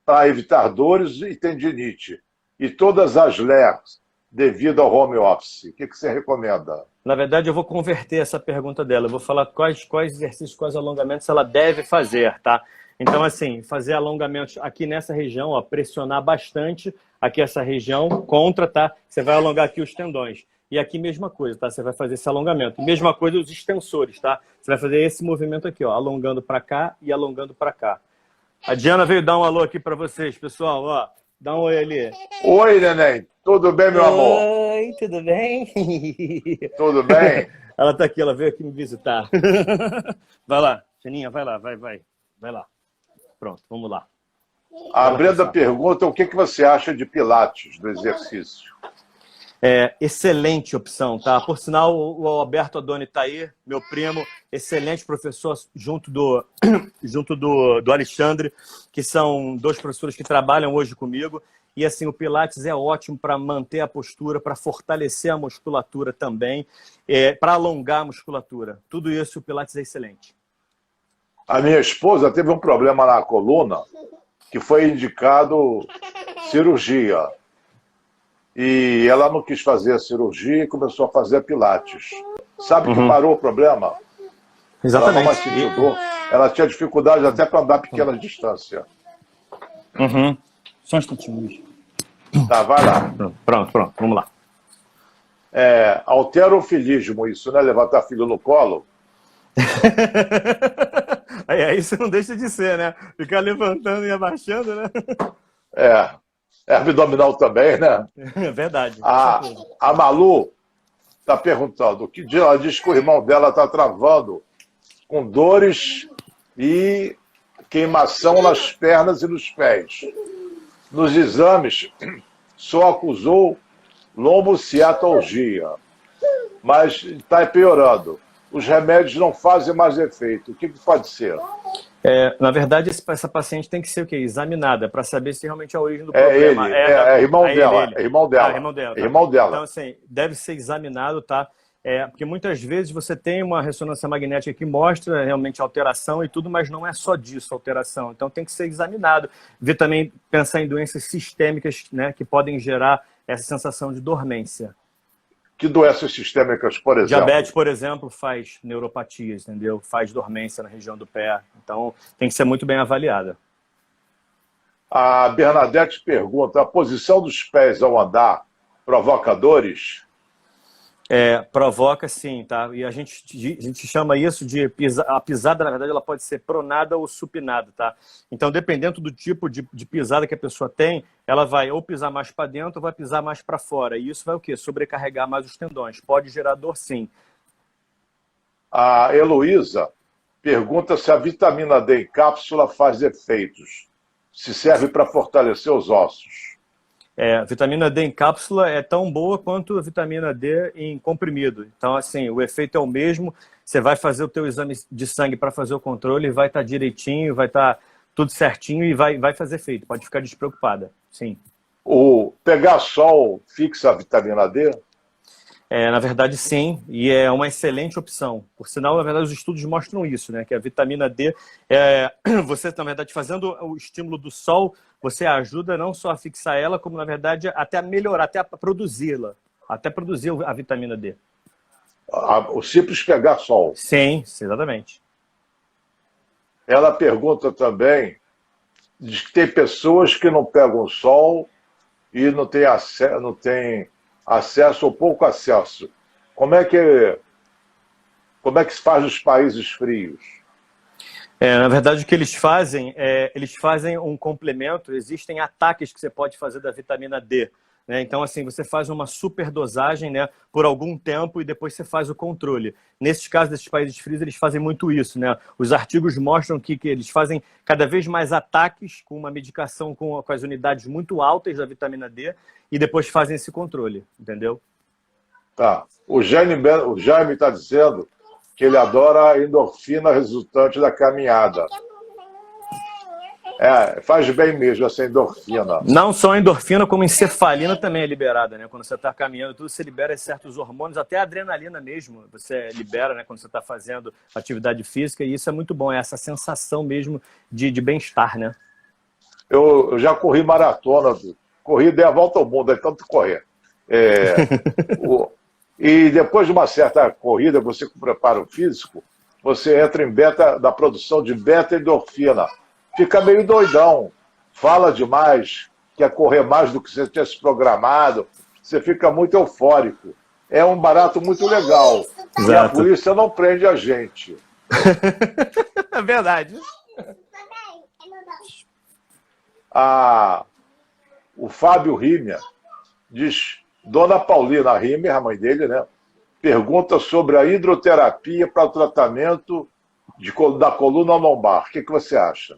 S2: para evitar dores e tendinite? E todas as LERs, devido ao home office. O que você recomenda?
S1: Na verdade, eu vou converter essa pergunta dela. Eu vou falar quais exercícios, quais alongamentos ela deve fazer, tá? Então, assim, fazer alongamentos aqui nessa região, ó, pressionar bastante aqui essa região contra, tá? Você vai alongar aqui os tendões. E aqui, mesma coisa, tá? Você vai fazer esse alongamento. Mesma coisa os extensores, tá? Você vai fazer esse movimento aqui, ó, alongando para cá e alongando para cá. A Diana veio dar um alô aqui para vocês, pessoal, ó. Dá um oi ali.
S2: Oi, neném. Tudo bem, meu amor?
S1: Oi, tudo bem?
S2: Tudo bem?
S1: Ela tá aqui, ela veio aqui me visitar. Vai lá, Janinha, vai lá, vai lá. Pronto, vamos lá.
S2: A Brenda pergunta o que você acha de Pilates, do exercício.
S1: Excelente opção, tá? Por sinal, o Alberto Adoni tá aí, meu primo, excelente professor, junto do Alexandre, que são dois professores que trabalham hoje comigo. E assim, o Pilates é ótimo para manter a postura, para fortalecer a musculatura também, para alongar a musculatura. Tudo isso, o Pilates é excelente.
S2: A minha esposa teve um problema na coluna que foi indicado cirurgia. E ela não quis fazer a cirurgia e começou a fazer Pilates. Sabe que parou o problema?
S1: Exatamente.
S2: Ela não sentiu dor. Ela tinha dificuldade até para andar pequena distância.
S1: Só um instantinho, Luiz.
S2: Tá, vai lá.
S1: Pronto, vamos lá.
S2: Halterofilismo, isso, né? Levantar filho no colo. Aí
S1: você não deixa de ser, né? Ficar levantando e abaixando, né?
S2: Abdominal também, né?
S1: É verdade.
S2: A Malu está perguntando que ela diz que o irmão dela está travando com dores e queimação nas pernas e nos pés. Nos exames, só acusou lombociatalgia, mas está piorando. Os remédios não fazem mais efeito. O que pode ser?
S1: Na verdade, essa paciente tem que ser o quê? Examinada, para saber se realmente a origem do
S2: É
S1: problema
S2: ele, é irmão dela, é irmão dela.
S1: Irmão dela,
S2: tá? Irmão dela.
S1: Então, assim, deve ser examinado, tá? Porque muitas vezes você tem uma ressonância magnética que mostra realmente alteração e tudo, mas não é só disso a alteração. Então tem que ser examinado. Ver também, pensar em doenças sistêmicas, né, que podem gerar essa sensação de dormência.
S2: Que doenças sistêmicas, por exemplo?
S1: Diabetes, por exemplo, faz neuropatias, entendeu? Faz dormência na região do pé. Então tem que ser muito bem avaliada.
S2: A Bernadette pergunta, a posição dos pés ao andar provoca dores?
S1: Provoca sim, tá? E a gente chama isso de a pisada, na verdade, ela pode ser pronada ou supinada, tá? Então, dependendo do tipo de pisada que a pessoa tem, ela vai ou pisar mais para dentro ou vai pisar mais para fora. E isso vai o quê? Sobrecarregar mais os tendões. Pode gerar dor, sim.
S2: A Heloísa pergunta se a vitamina D em cápsula faz efeitos. Se serve para fortalecer os ossos.
S1: A vitamina D em cápsula é tão boa quanto a vitamina D em comprimido. Então, assim, o efeito é o mesmo. Você vai fazer o teu exame de sangue para fazer o controle, vai estar direitinho, vai estar tudo certinho e vai fazer efeito. Pode ficar despreocupada, sim.
S2: O pegar sol fixa a vitamina D?
S1: Na verdade, sim, e é uma excelente opção. Por sinal, na verdade, os estudos mostram isso, né? Que a vitamina D, você, na verdade, fazendo o estímulo do sol, você ajuda não só a fixar ela, como, na verdade, até a melhorar, até a produzi-la, até produzir a vitamina D.
S2: O simples pegar sol.
S1: Sim, exatamente.
S2: Ela pergunta também, diz que tem pessoas que não pegam sol e não tem acesso ou pouco acesso. Como é que se faz nos países frios?
S1: Na verdade, o que eles fazem um complemento, existem ataques que você pode fazer da vitamina D. Né? Então, assim, você faz uma superdosagem, né, por algum tempo e depois você faz o controle. Nesses casos, desses países frios, eles fazem muito isso. Né? Os artigos mostram que eles fazem cada vez mais ataques com uma medicação com as unidades muito altas da vitamina D e depois fazem esse controle, entendeu?
S2: Tá. O Jaime está dizendo que ele adora a endorfina resultante da caminhada. Faz bem mesmo essa endorfina.
S1: Não só a endorfina, como a encefalina também é liberada, né? Quando você está caminhando, tudo você libera certos hormônios, até a adrenalina mesmo, você libera, né? Quando você está fazendo atividade física, e isso é muito bom, é essa sensação mesmo de bem-estar, né?
S2: Eu já corri maratona, dei a volta ao mundo, é tanto correr. E depois de uma certa corrida, você com preparo físico, você entra em da produção de beta-endorfina. Fica meio doidão, fala demais, quer correr mais do que você tinha se programado, você fica muito eufórico. É um barato muito legal.
S1: Exato.
S2: E a polícia não prende a gente.
S1: É verdade.
S2: O Fábio Rímia diz, Dona Paulina Rímia, a mãe dele, né, pergunta sobre a hidroterapia para o tratamento da coluna lombar. O que você acha?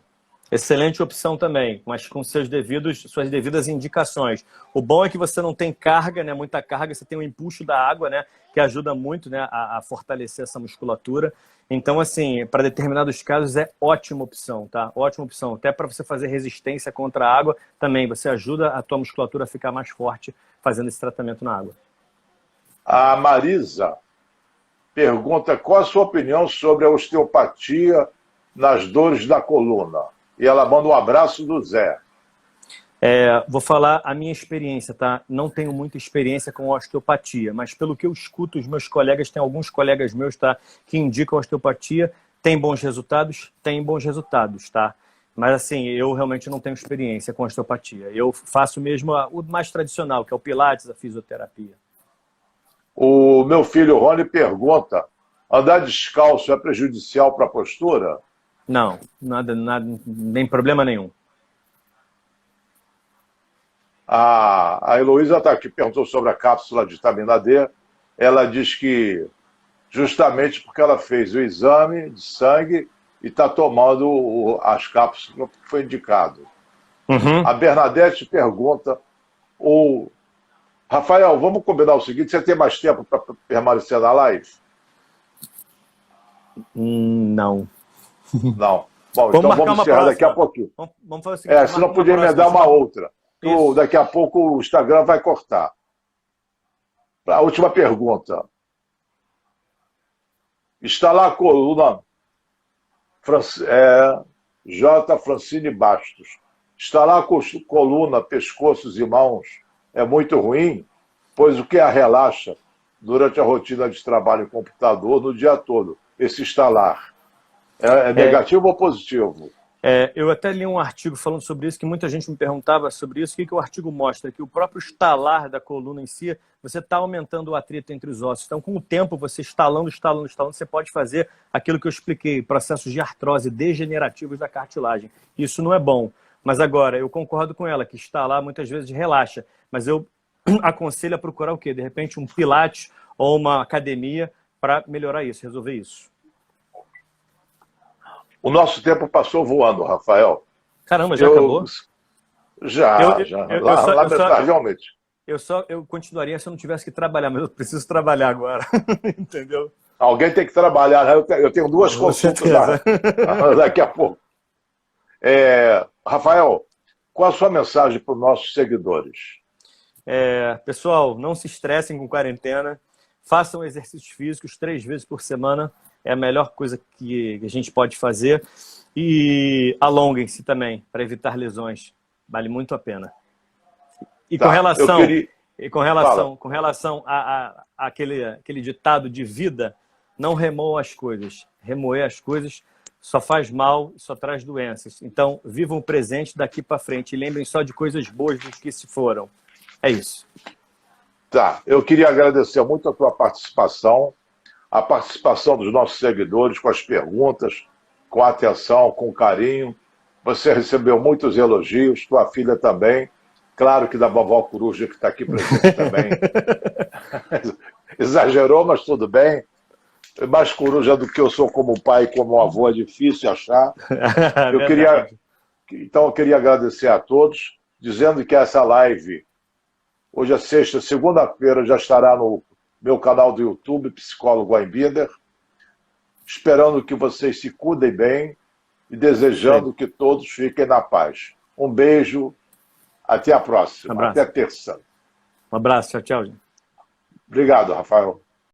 S1: Excelente opção também, mas com suas devidas indicações. O bom é que você não tem carga, né, muita carga, você tem o empuxo da água, né, que ajuda muito, né, a fortalecer essa musculatura. Então, assim, para determinados casos é ótima opção, tá? Ótima opção. Até para você fazer resistência contra a água, também você ajuda a tua musculatura a ficar mais forte fazendo esse tratamento na água.
S2: A Marisa pergunta qual a sua opinião sobre a osteopatia nas dores da coluna. E ela manda um abraço do Zé.
S1: Vou falar a minha experiência, tá? Não tenho muita experiência com osteopatia, mas pelo que eu escuto, os meus colegas, tem alguns colegas meus, tá, que indicam osteopatia, tem bons resultados, tá? Mas assim, eu realmente não tenho experiência com osteopatia. Eu faço mesmo o mais tradicional, que é o pilates, a fisioterapia.
S2: O meu filho Rony pergunta, andar descalço é prejudicial para a postura?
S1: Não, nada, nem problema nenhum.
S2: A Heloísa está aqui, perguntou sobre a cápsula de vitamina D. Ela diz que justamente porque ela fez o exame de sangue e está tomando as cápsulas que foi indicado.
S1: Uhum.
S2: A Bernadette pergunta, Rafael, vamos combinar o seguinte, você tem mais tempo para permanecer na live?
S1: Não.
S2: Não. Bom,
S1: Vamos
S2: então
S1: marcar
S2: vamos
S1: uma
S2: encerrar daqui a
S1: próxima.
S2: pouquinho.
S1: Vamos fazer o seguinte,
S2: Se não
S1: marcar
S2: podia
S1: próxima,
S2: emendar uma outra.
S1: Isso.
S2: Daqui a pouco o Instagram vai cortar. A última pergunta. Está lá a coluna J. Francine Bastos. Está lá a coluna Pescoços e Mãos. É muito ruim, pois o que a relaxa durante a rotina de trabalho em computador no dia todo? Esse estalar. É negativo ou positivo?
S1: Eu até li um artigo falando sobre isso, que muita gente me perguntava sobre isso. O que o artigo mostra? Que o próprio estalar da coluna em si, você está aumentando o atrito entre os ossos. Então, com o tempo, você estalando, você pode fazer aquilo que eu expliquei, processos de artrose degenerativos da cartilagem. Isso não é bom. Mas agora, eu concordo com ela, que estalar muitas vezes relaxa. Mas eu aconselho a procurar o quê? De repente, um pilates ou uma academia para melhorar isso, resolver isso.
S2: O nosso tempo passou voando, Rafael.
S1: Caramba, já acabou?
S2: Já. Lamentavelmente.
S1: Eu continuaria se eu não tivesse que trabalhar, mas eu preciso trabalhar agora. Entendeu?
S2: Alguém tem que trabalhar, né? Eu tenho duas consultas daqui a pouco. Rafael, qual a sua mensagem para os nossos seguidores?
S1: Pessoal, não se estressem com quarentena. Façam exercícios físicos 3 vezes por semana. É a melhor coisa que a gente pode fazer. E alonguem-se também, para evitar lesões. Vale muito a pena. E com relação a aquele ditado de vida, não remoam as coisas. Remoer as coisas só faz mal e só traz doenças. Então, vivam o presente daqui para frente e lembrem só de coisas boas do que se foram. É isso.
S2: Tá, eu queria agradecer muito a tua participação, a participação dos nossos seguidores com as perguntas, com a atenção, com carinho. Você recebeu muitos elogios, tua filha também. Claro que da vovó Coruja, que está aqui presente também. Exagerou, mas tudo bem. Mais coruja do que eu sou como pai e como avô, é difícil achar. Então eu queria agradecer a todos, dizendo que essa live, hoje é sexta, segunda-feira, já estará no meu canal do YouTube, Psicólogo Weinbinder, esperando que vocês se cuidem bem e desejando que todos fiquem na paz. Um beijo, até a próxima, até terça.
S1: Um abraço, tchau, tchau.
S2: Obrigado, Rafael.